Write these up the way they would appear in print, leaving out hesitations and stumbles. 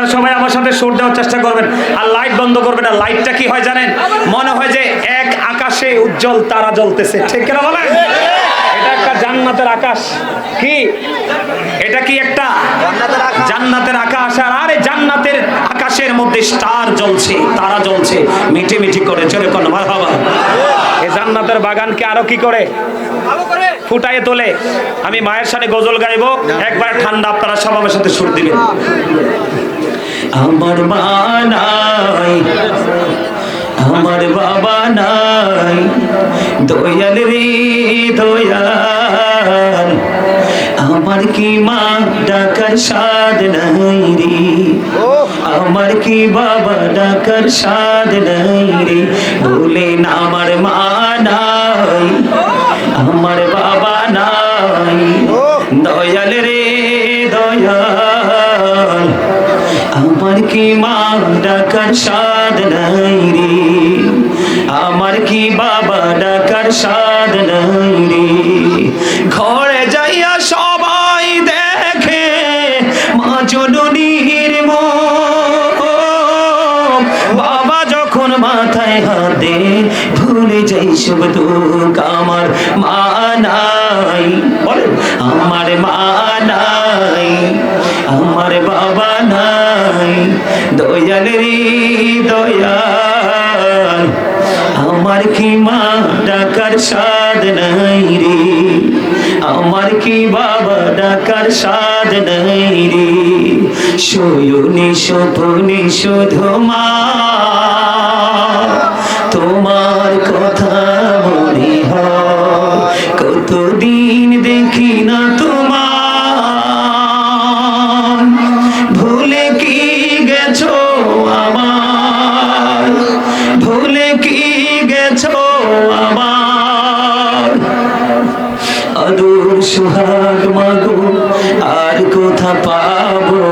আপনারা সবাই আমার সাথে সুর দেওয়ার চেষ্টা করবেন আর লাইট বন্ধ করবেন না। লাইটটা কি হয় জানেন? মনে হয় যে এক আকাশে উজ্জ্বল তারা জ্বলতেছে, ঠিক কিনা বলেন? এটা একটা জান্নাতের আকাশ। কি এটা? কি একটা জান্নাতের আকাশ। আর এই জান্নাতের আকাশের মধ্যে স্টার জ্বলছে, তারা জ্বলছে মিটি মিটি করে। চলে কোন মারহাবা। এই জান্নাতের বাগানকে আরো কি করে ফুটায়ে তোলে। আমি মায়ের সাথে গজল গাইবো, একবার ঠান্ডা, আপনারা সব আমার সাথে সুর দিবেন। আমার মা নাই, আমার বাবা নাই, দয়াল রে দয়াল, আমার কি মা ডাকার সাদ নাই রে, আমার কি বাবা ডাকার সাদ নাই রে, বলেন আমার মা নাই, আমার বাবা নাই, দয়াল রে দয়াল, আমার কি মা ডাকার সাদ নাই রে, আমার কি বাবা ডাকার সাদ নাই রে। ঘরে যাইয়া সবাই দেখে মা জননীর মুখ, বাবা যখন মাথায় হাত দে ভুলে যাই সব দুঃখ। আমার মা নাই, বলেন আমার মা নাই, আমার বাবা নাই, দয়াল রে দয়াল, আমার কি মা ডাকার সাদ নাই রে, আমার কি বাবা ডাকার সাদ নাই রে। শয়নে স্বপ্নে শুধু মা তোমার কথা মনে হয়, কতদিন দেখি না তোমার, ভুলে কি গেছো আমার, ভুলে কি গেছো আমার, আদর সুহাগ মাগো আর কোথা পাবো,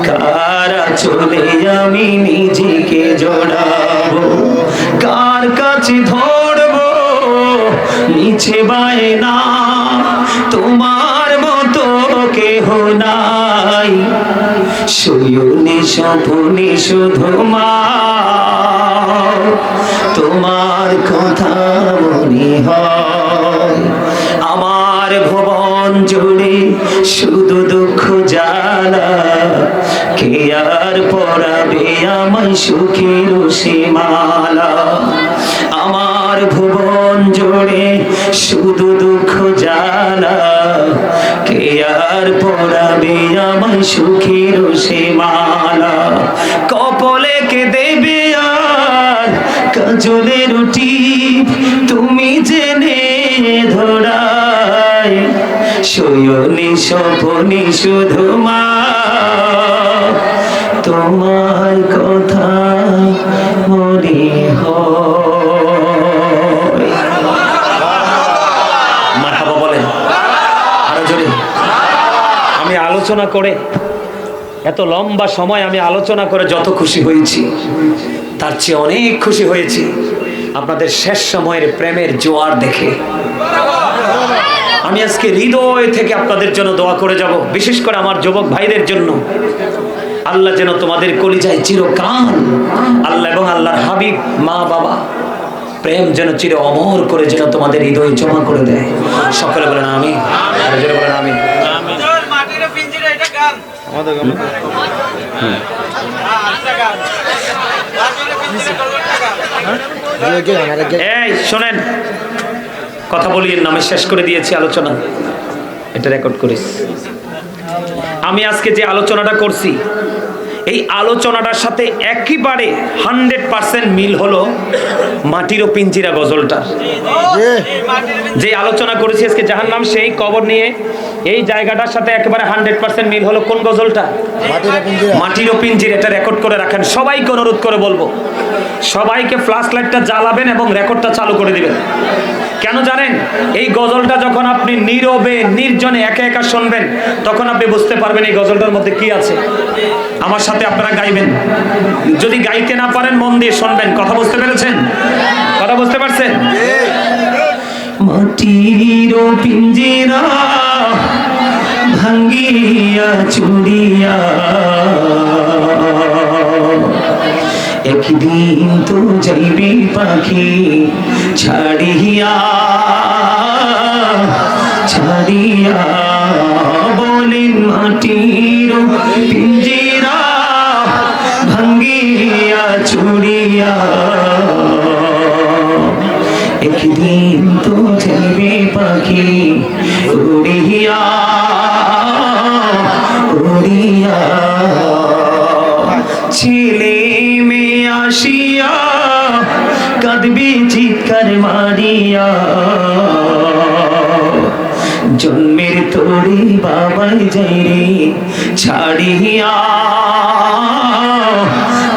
কারা চলে আমি নিজেকে জড়াবো, কার কাছে ধরবো নিচে বায়না, তোমার মতো কেহ নাই। শয়নে স্বপ্নে শুধু মা তোমার কথা মনে হয়, আমার ভুবন জুড়ে শুধু দুঃখ জ্বালা, কে আর পরাবে আমায় সুখের সীমালা, আমার ভুবন জুড়ে শুধু দুঃখ জ্বালা, কে আর পরাবে আমায় সুখের সীমালা, কপালে কে দেবে আর কাজলের টিপ তুমি জেনে ধরায়, শয়নে স্বপ্নে শুধু মা তোমার কথা মনে হয়। মারহাবা বলেন আরো জোরে। আমি আলোচনা করে, এত লম্বা সময় আমি আলোচনা করে যত খুশি হয়েছি, তার চেয়ে অনেক খুশি হয়েছি আপনাদের শেষ সময়ের প্রেমের জোয়ার দেখে। আমি আজকে হৃদয় থেকে আপনাদের জন্য দোয়া করে যাব, বিশেষ করে আমার যুবক ভাইদের জন্য। আল্লাহ যেন তোমাদের কলিজায় চিরকাল, আল্লাহ এবং আল্লাহর হাবিব মা বাবা প্রেম যেন চির অমর করে যেন তোমাদের হৃদয়ে জমা করে দেয়। সকলে বলেন আমিন, আর জোরে বলেন আমিন। এই শোনেন, কথা বলিয়েন না, আমি শেষ করে দিয়েছি আলোচনা, এটা রেকর্ড করিস। আমি আজকে যে আলোচনাটা করছি, এই আলোচনাটার সাথে একেবারে 100% মিল হলো মাটির ও পিঞ্জিরা গজলটা। যে আলোচনা করেছি আজকে জাহান্নাম সেই কবর নিয়ে, এই জায়গাটার সাথে একেবারে 100% মিল হলো কোন গজলটা? মাটির ও পিঞ্জিরা। এটা রেকর্ড করে রাখেন। সবাইকে অনুরোধ করে বলবো, সবাইকে ফ্ল্যাশ লাইটটা জ্বালাবেন এবং রেকর্ডটা চালু করে দিবেন। কেন জানেন? এই গজলটা যখন আপনি নীরবে নির্জনে একা একা শুনবেন, তখন আপনি বুঝতে পারবেন এই গজলটার মধ্যে কি আছে। আমার সাথে আপনারা গাইবেন, যদি গাইতে না পারেন মন দিয়ে শুনবেন। কথা বুঝতে পেরেছেন? কথা বুঝতে পারছেন? মাটির পিঞ্জিরা ভাঙ্গিয়া চুড়িয়া একদিন তো যাইবে পাখি ছাড়িয়া ছাড়িয়া বলেন মাটির পিঞ্জিরা ভাঙ্গিয়া চুড়িয়া একদিন তো যাইবে পাখি উড়িয়া উড়িয়া ছেলে মেয়ে আসিয়া কাঁদবে চিৎকার মারিয়া জন্মের তোরে বাবাই যাই রে ছাড়িয়া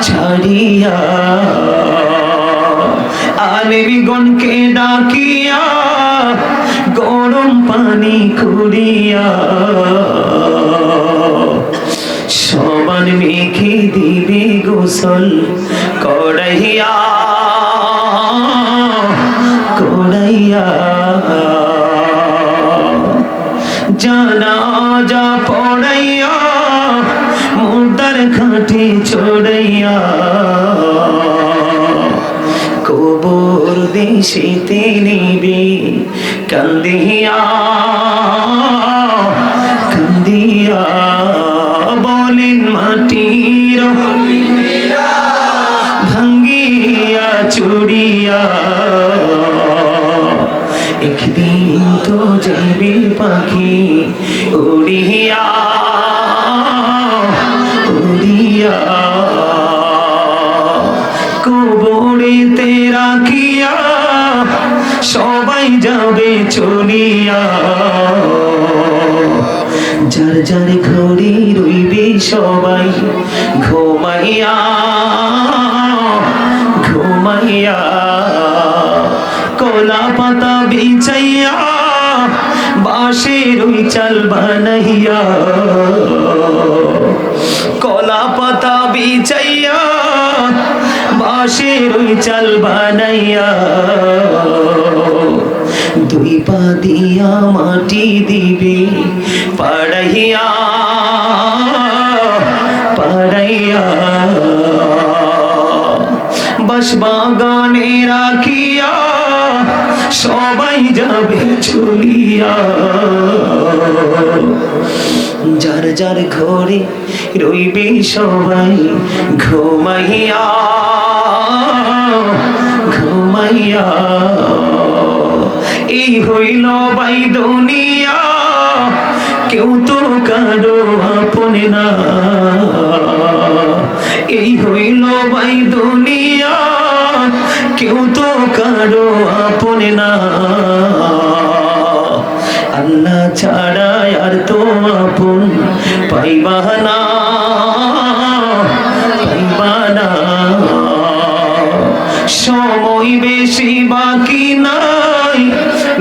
ছাড়িয়া আলেমগণকে ডাকিয়া গরম পানি কুড়িয়া সমান মেখে দিবে গোসল কড়াইয়া কড়াইয়া জানাজা পড়াইয়া মুর্দার খাটে চড়াইয়া কবর দেশেতে নেবে কান্দিয়া কান্দিয়া বলেন মাটির ভাঙ্গিয়া চুড়িয়া একদিন তো যাইবে পাখি উড়িয়া উড়িয়া কবরেতে রাখিয়া সবাই যাবে চলিয়া যার যার ঘরে রইবে সবাই ঘুমাইয়া ঘুমাইয়া কলা পাতা বিছাইয়া বাঁশের ওই চাল বানাইয়া কলা পাতা বিছাইয়া বাঁশের ওই চাল বানাইয়া দুই পা দিয়া মাটি দিবে পাড়াইয়া পাড়াইয়া বাঁশবাগানে রাখিয়া সবাই যাবে চলিয়া যার যার ঘরে রইবে সবাই ঘুমাইয়া ঘুমাইয়া এই হইল বাই দুনিয়া কেউ তো কারো আপন না এই হইল বাই দুনিয়া কেউ তো কারো আপন না আল্লাহ ছাড়া আর তো আপন পাইবা না পাইবা না সময় বেশি বাকি নাই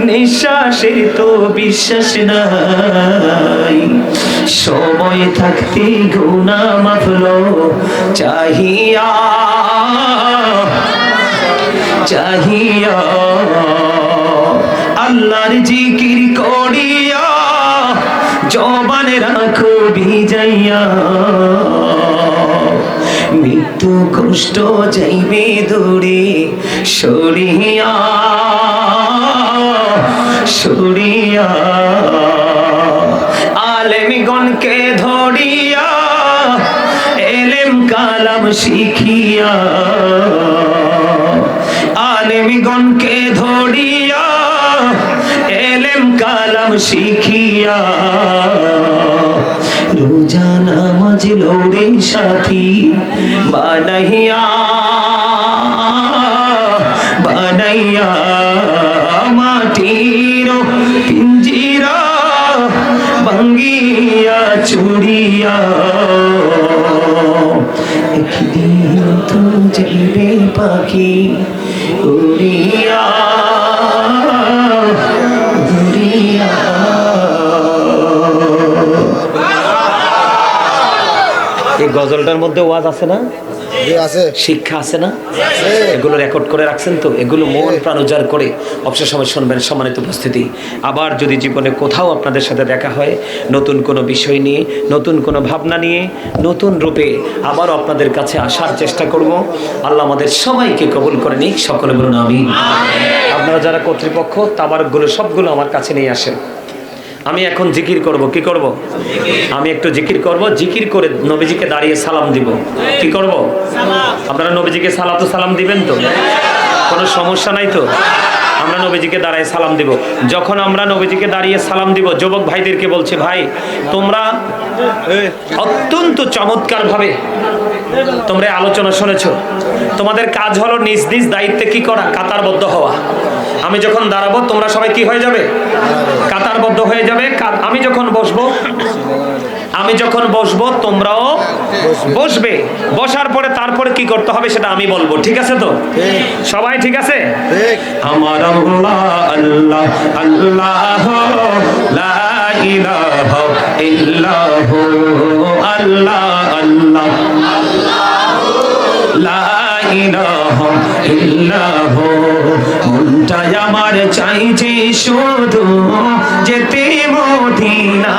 নিঃশ্বাসে তো বিশ্বাস নাই সময় থাকতে গুনাহ মাফলো চাহিয়া চাহিয়া আল্লাহর জিকির করিয়া জবান রাখো ভিজাইয়া মৃত্যু কষ্ট যাইবে দূরে সরিয়া সরিয়া আলেমগণকে ধরিয়া এলেম কালাম শিখিয়া আলেমগণকে ধরিয়া এলেম কালাম শিখিয়া রোজা নামাজ লড়ে সাথী বানাইয়া বানাইয়া মাটির পিঞ্জিরা ভাঙ্গিয়া চুড়িয়া একদিন তো যাইবে পাখি উড়িয়া উড়িয়া। এই গজলটার মধ্যে ওয়াজ আছে না? শিক্ষা আছে না? এগুলো রেকর্ড করে রাখছেন তো? এগুলো মন প্রাণ উজাড় করে অবসর সময় শুনবেন। সম্মানিত উপস্থিতি, আবার যদি জীবনে কোথাও আপনাদের সাথে দেখা হয় নতুন কোনো বিষয় নিয়ে, নতুন কোনো ভাবনা নিয়ে, নতুন রূপে আবার আপনাদের কাছে আসার চেষ্টা করব। আল্লাহ আমাদের সবাইকে কবুল করে নিক, সকলে বলুন আমিন। আপনারা যারা কর্তৃপক্ষ, তাবারকগুলো সবগুলো আমার কাছে নিয়ে আসেন। আমি এখন জিকির করব। কি করব? আমি একটু জিকির করব। জিকির করে নবীজিকে দাঁড়িয়ে সালাম দিব। কি করব? আপনারা নবীজিকে সালাম দিবেন তো? কোনো সমস্যা নাই তো? আমরা নবীজিকে দাঁড়িয়ে সালাম দিব। যখন আমরা নবীজিকে দাঁড়িয়ে সালাম দিব, যুবক ভাইদেরকে বলছে, ভাই তোমরা অত্যন্ত চমৎকার ভাবে তোমরা আলোচনা শুনেছ। তোমাদের কাজ হলো নিজ নিজ দায়িত্বে কি করা? কাতারবদ্ধ হওয়া। আমি যখন দাঁড়াবো তোমরা সবাই কি হয়ে যাবে? কাতারবদ্ধ হয়ে যাবে। আমি যখন বসবো তোমরাও বসবে। বসার পরে তারপরে কি করতে হবে সেটা আমি বলবো। ঠিক আছে তো? সবাই ঠিক আছে? আমার আল্লাহ আল্লাহ আল্লাহ লা ইলাহা ইল্লাহু আল্লাহ আল্লাহ লা ইলাহা ইল্লাহু। মনটাই আমার চাইছে শুধু যেতে মদিনা।